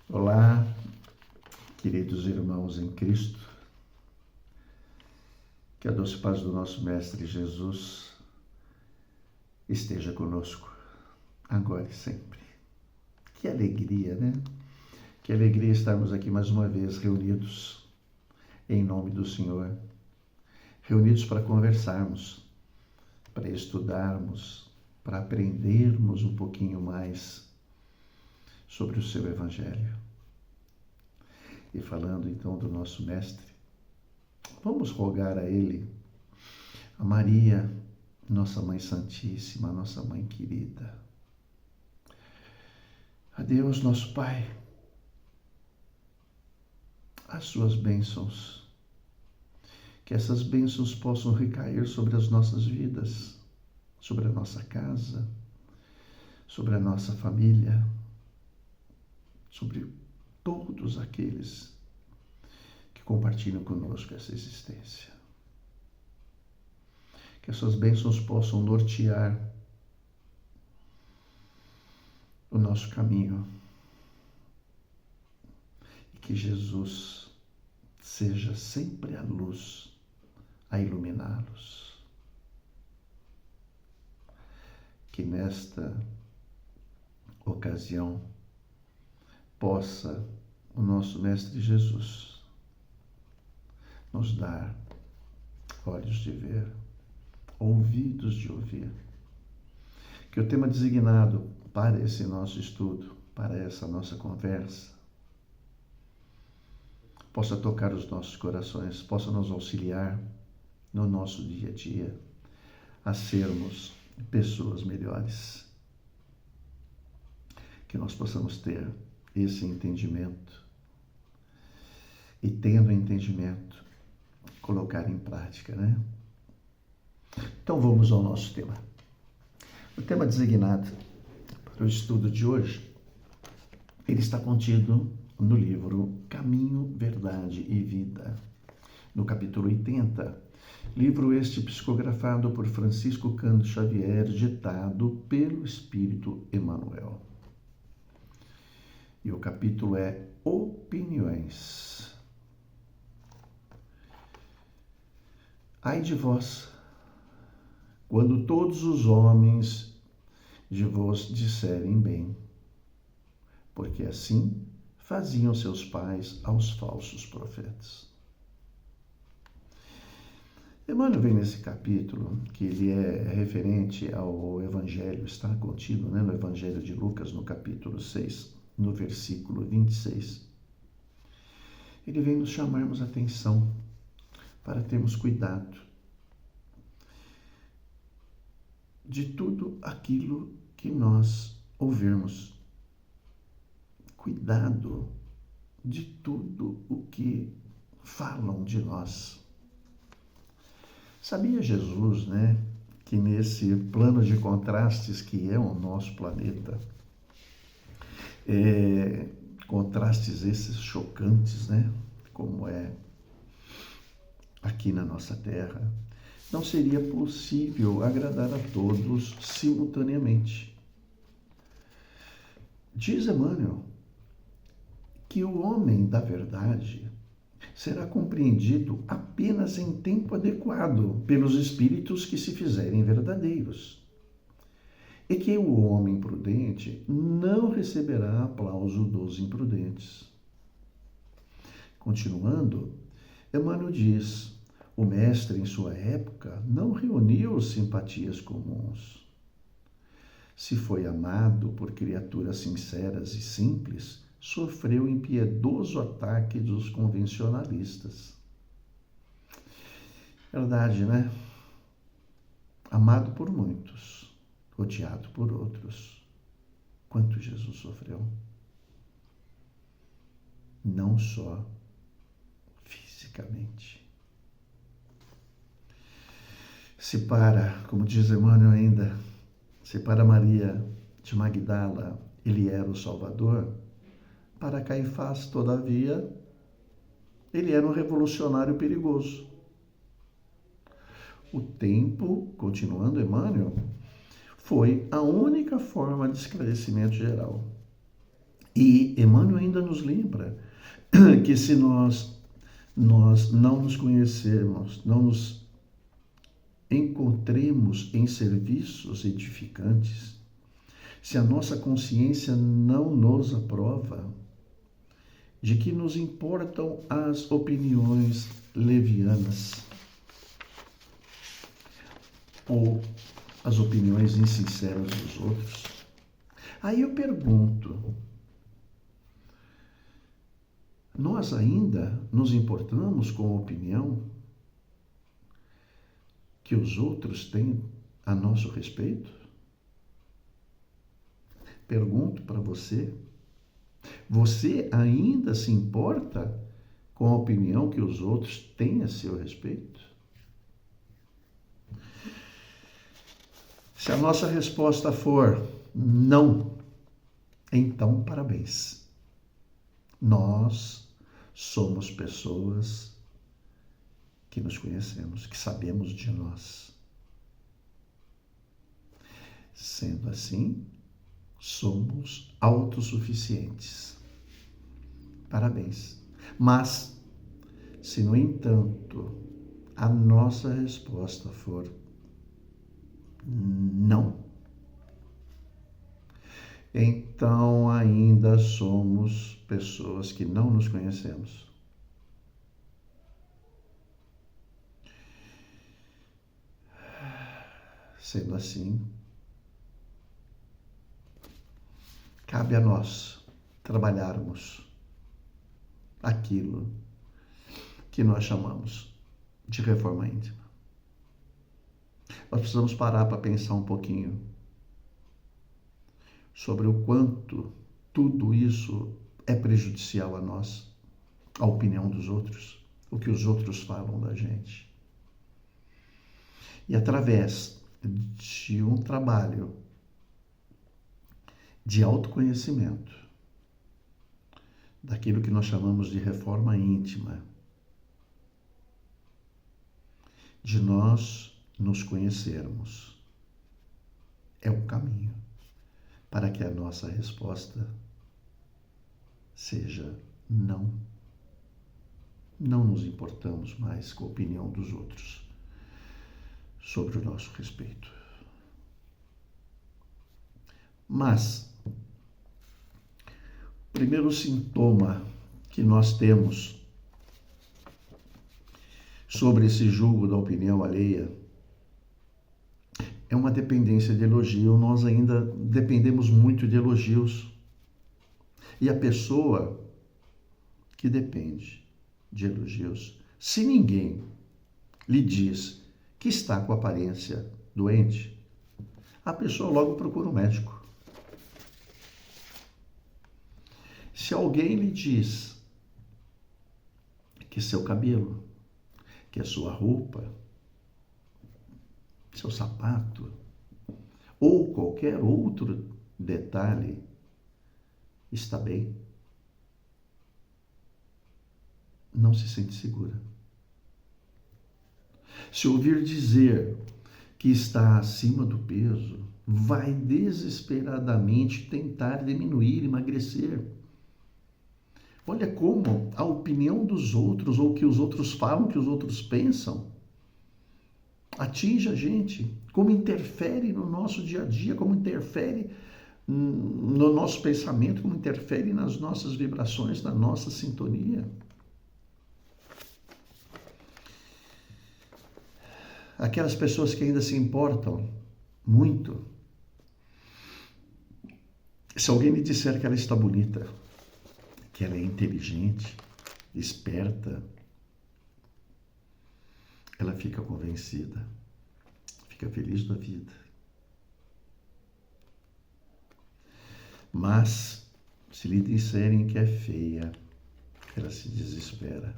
Olá, queridos irmãos em Cristo, que a doce paz do nosso Mestre Jesus esteja conosco, agora e sempre. Que alegria, né? Que alegria estarmos aqui mais uma vez reunidos em nome do Senhor, reunidos para conversarmos, para estudarmos, para aprendermos um pouquinho mais sobre o seu Evangelho. E falando então do nosso Mestre, vamos rogar a Ele, a Maria, nossa Mãe Santíssima, nossa Mãe querida, a Deus, nosso Pai, as suas bênçãos, que essas bênçãos possam recair sobre as nossas vidas, sobre a nossa casa, sobre a nossa família, sobre todos aqueles que compartilham conosco essa existência. Que essas bênçãos possam nortear o nosso caminho e que Jesus seja sempre a luz a iluminá-los. Que nesta ocasião possa o nosso Mestre Jesus nos dar olhos de ver, ouvidos de ouvir. Que o tema designado para esse nosso estudo, para essa nossa conversa, possa tocar os nossos corações, possa nos auxiliar no nosso dia a dia a sermos pessoas melhores. Que nós possamos ter esse entendimento e, tendo entendimento, colocar em prática, né? Então vamos ao nosso tema. O tema designado para o estudo de hoje, ele está contido no livro Caminho, Verdade e Vida, no capítulo 80, livro este psicografado por Francisco Cândido Xavier, ditado pelo Espírito Emmanuel. E o capítulo é Opiniões. Ai de vós, quando todos os homens de vos disserem bem, porque assim faziam seus pais aos falsos profetas. Emmanuel vem nesse capítulo, que ele é referente ao Evangelho, está contido, no Evangelho de Lucas, no capítulo 6, no versículo 26. Ele vem nos chamarmos a atenção para termos cuidado de tudo aquilo que nós ouvirmos. Cuidado de tudo o que falam de nós. Sabia Jesus, que nesse plano de contrastes que é o nosso planeta, contrastes esses chocantes, como é aqui na nossa Terra, não seria possível agradar a todos simultaneamente. Diz Emmanuel que o homem da verdade será compreendido apenas em tempo adequado pelos espíritos que se fizerem verdadeiros, e que o homem prudente não receberá aplauso dos imprudentes. Continuando, Emmanuel diz: o mestre, em sua época, não reuniu simpatias comuns. Se foi amado por criaturas sinceras e simples, sofreu impiedoso ataque dos convencionalistas. Verdade, Amado por muitos, odiado por outros. Quanto Jesus sofreu? Não só fisicamente. Se para, como diz Emmanuel ainda, se para Maria de Magdala ele era o Salvador, para Caifás, todavia, ele era um revolucionário perigoso. O tempo, continuando Emmanuel, foi a única forma de esclarecimento geral. E Emmanuel ainda nos lembra que se nós não nos conhecermos, não nos encontremos em serviços edificantes, se a nossa consciência não nos aprova, de que nos importam as opiniões levianas ou as opiniões insinceras dos outros? Aí eu pergunto, nós ainda nos importamos com a opinião que os outros têm a nosso respeito? Pergunto para você, você ainda se importa com a opinião que os outros têm a seu respeito? Se a nossa resposta for não, então parabéns. Nós somos pessoas que nos conhecemos, que sabemos de nós. Sendo assim, somos autossuficientes. Parabéns. Mas, se no entanto, a nossa resposta for não, então ainda somos pessoas que não nos conhecemos. Sendo assim, cabe a nós trabalharmos aquilo que nós chamamos de reforma íntima. Nós precisamos parar para pensar um pouquinho sobre o quanto tudo isso é prejudicial a nós, a opinião dos outros, o que os outros falam da gente. E através de um trabalho de autoconhecimento, daquilo que nós chamamos de reforma íntima, de nós nos conhecermos, é o caminho para que a nossa resposta seja não. Não nos importamos mais com a opinião dos outros sobre o nosso respeito. Mas, o primeiro sintoma que nós temos sobre esse julgo da opinião alheia é uma dependência de elogio. Nós ainda dependemos muito de elogios. E a pessoa que depende de elogios, se ninguém lhe diz que está com aparência doente, a pessoa logo procura um médico. Se alguém lhe diz que seu cabelo, que a sua roupa, seu sapato ou qualquer outro detalhe está bem, não se sente segura. Se ouvir dizer que está acima do peso, vai desesperadamente tentar diminuir, emagrecer. Olha como a opinião dos outros, ou o que os outros falam, o que os outros pensam, atinge a gente, como interfere no nosso dia a dia, como interfere no nosso pensamento, como interfere nas nossas vibrações, na nossa sintonia. Aquelas pessoas que ainda se importam muito, se alguém lhe disser que ela está bonita, que ela é inteligente, esperta, ela fica convencida, fica feliz da vida. Mas, se lhe disserem que é feia, ela se desespera.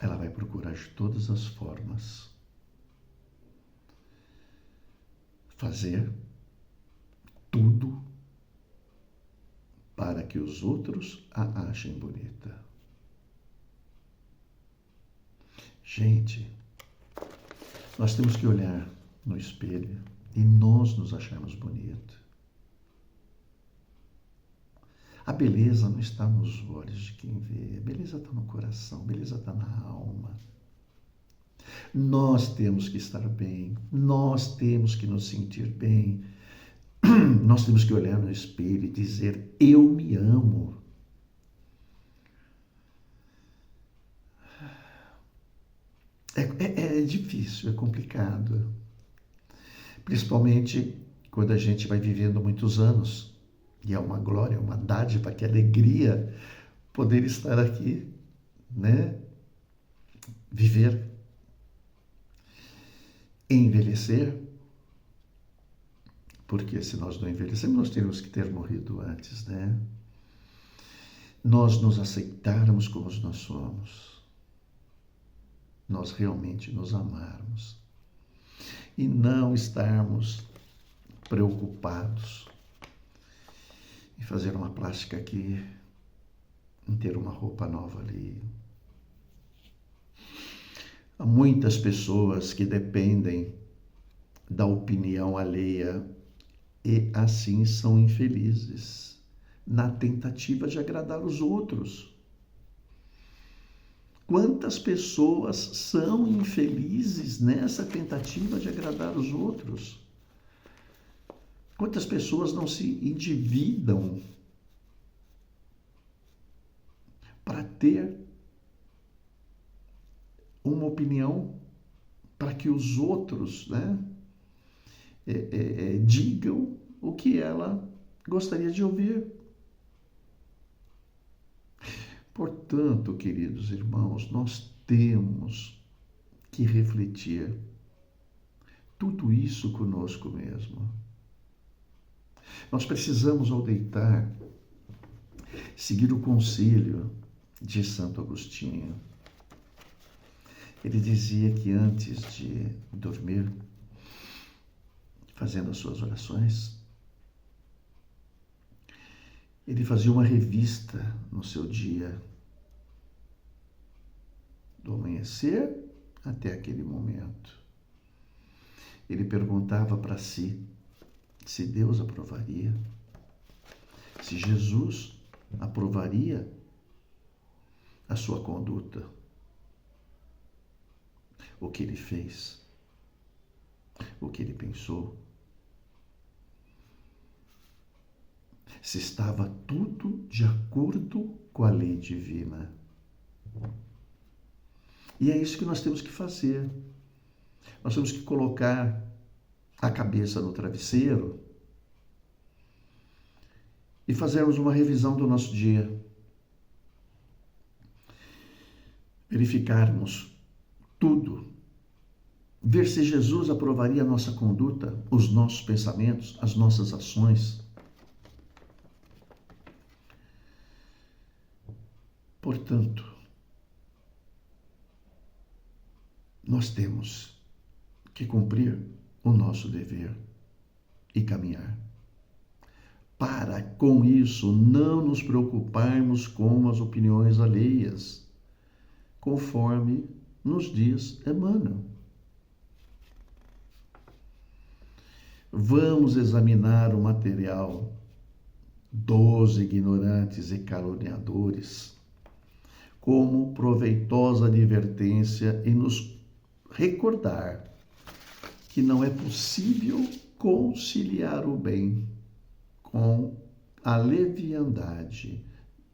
Ela vai procurar de todas as formas fazer tudo para que os outros a achem bonita. Gente, nós temos que olhar no espelho e nós nos acharmos bonito. A beleza não está nos olhos de quem vê, a beleza está no coração, a beleza está na alma. Nós temos que estar bem, nós temos que nos sentir bem, nós temos que olhar no espelho e dizer: eu me amo. É difícil, é complicado, principalmente quando a gente vai vivendo muitos anos. E é uma glória, é uma dádiva, que alegria poder estar aqui, né? Viver, envelhecer, porque se nós não envelhecermos, nós temos que ter morrido antes, né? Nós nos aceitarmos como nós somos, nós realmente nos amarmos e não estarmos preocupados em fazer uma plástica aqui, em ter uma roupa nova ali. Há muitas pessoas que dependem da opinião alheia e assim são infelizes na tentativa de agradar os outros. Quantas pessoas são infelizes nessa tentativa de agradar os outros? Quantas pessoas não se endividam para ter uma opinião, para que os outros, né, digam o que ela gostaria de ouvir. Portanto, queridos irmãos, nós temos que refletir tudo isso conosco mesmo. Nós precisamos, ao deitar, seguir o conselho de Santo Agostinho. Ele dizia que antes de dormir, fazendo as suas orações, ele fazia uma revista no seu dia, do amanhecer até aquele momento. Ele perguntava para si se Deus aprovaria, se Jesus aprovaria a sua conduta, o que ele fez, o que ele pensou, se estava tudo de acordo com a lei divina. E é isso que nós temos que fazer. Nós temos que colocar a cabeça no travesseiro e fazermos uma revisão do nosso dia. Verificarmos tudo. Ver se Jesus aprovaria a nossa conduta, os nossos pensamentos, as nossas ações. Portanto, nós temos que cumprir o nosso dever e caminhar, para com isso não nos preocuparmos com as opiniões alheias, conforme nos diz Emmanuel. Vamos examinar o material dos ignorantes e caluniadores como proveitosa advertência e nos recordar que não é possível conciliar o bem com a leviandade,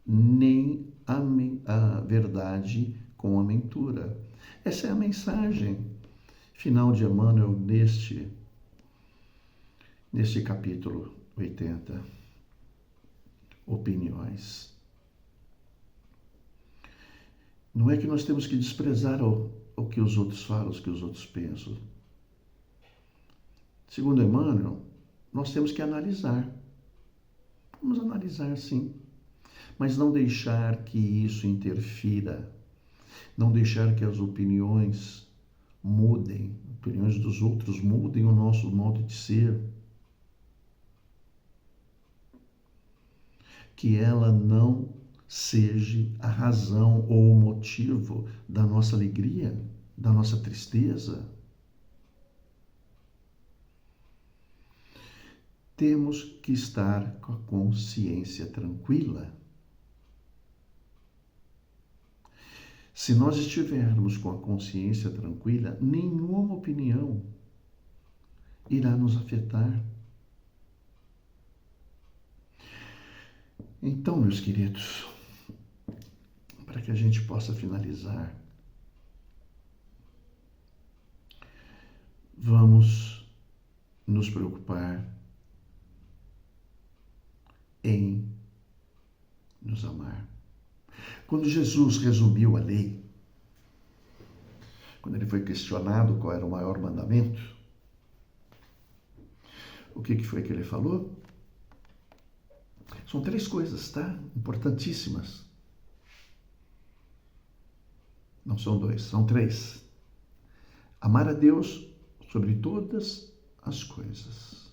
nem a verdade com a mentura. Essa é a mensagem final de Emmanuel neste capítulo 80. Opiniões. Não é que nós temos que desprezar o que os outros falam, o que os outros pensam. Segundo Emmanuel, nós temos que analisar. Vamos analisar, sim, mas não deixar que isso interfira, não deixar que as opiniões mudem, opiniões dos outros mudem o nosso modo de ser. Que ela não seja a razão ou o motivo da nossa alegria, da nossa tristeza. temos que estar com a consciência tranquila. Se nós estivermos com a consciência tranquila, nenhuma opinião irá nos afetar. Então, meus queridos, para que a gente possa finalizar, vamos nos preocupar em nos amar. Quando Jesus resumiu a lei, quando ele foi questionado qual era o maior mandamento, o que foi que ele falou? São 3 coisas, tá? Importantíssimas. Não são 2, são 3. Amar a Deus sobre todas as coisas.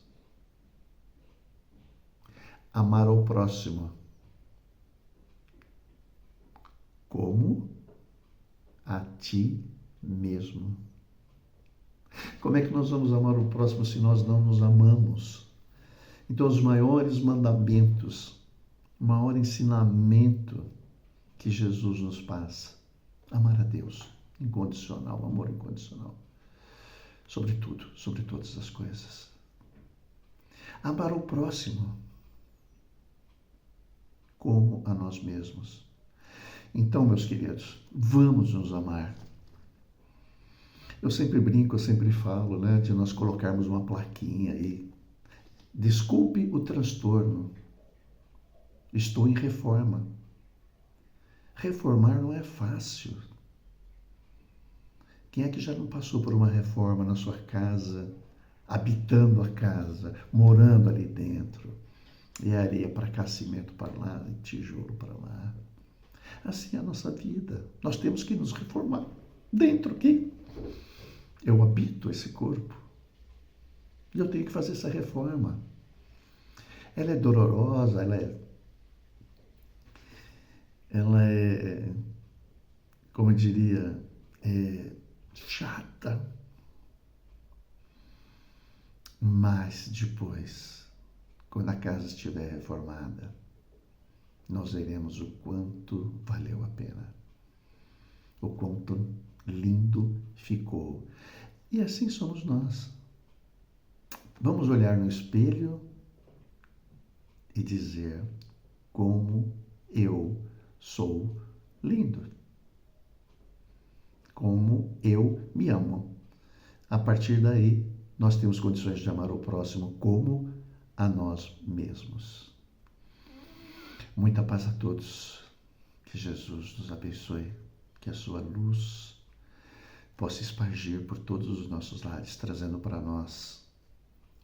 Amar ao próximo como a ti mesmo. Como é que nós vamos amar o próximo se nós não nos amamos? Então, os maiores mandamentos, o maior ensinamento que Jesus nos passa, amar a Deus, incondicional, amor incondicional, sobre tudo, sobre todas as coisas. Amar o próximo como a nós mesmos. Então, meus queridos, vamos nos amar. Eu sempre brinco, eu sempre falo, né, de nós colocarmos uma plaquinha aí. Desculpe o transtorno. Estou em reforma. Reformar não é fácil. Quem é que já não passou por uma reforma na sua casa, habitando a casa, morando ali dentro? E areia para cá, cimento para lá, e tijolo para lá. Assim é a nossa vida. Nós temos que nos reformar dentro aqui. Eu habito esse corpo. E eu tenho que fazer essa reforma. Ela é dolorosa, ela é, como eu diria, chata. Mas depois, quando a casa estiver reformada, nós veremos o quanto valeu a pena. O quanto lindo ficou. E assim somos nós. Vamos olhar no espelho e dizer como eu sou lindo. Como eu me amo. A partir daí, nós temos condições de amar o próximo como a nós mesmos. Muita paz a todos. Que Jesus nos abençoe. Que a sua luz possa espargir por todos os nossos lares, trazendo para nós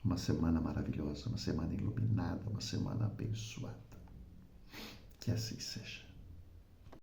uma semana maravilhosa, uma semana iluminada, uma semana abençoada. Que assim seja.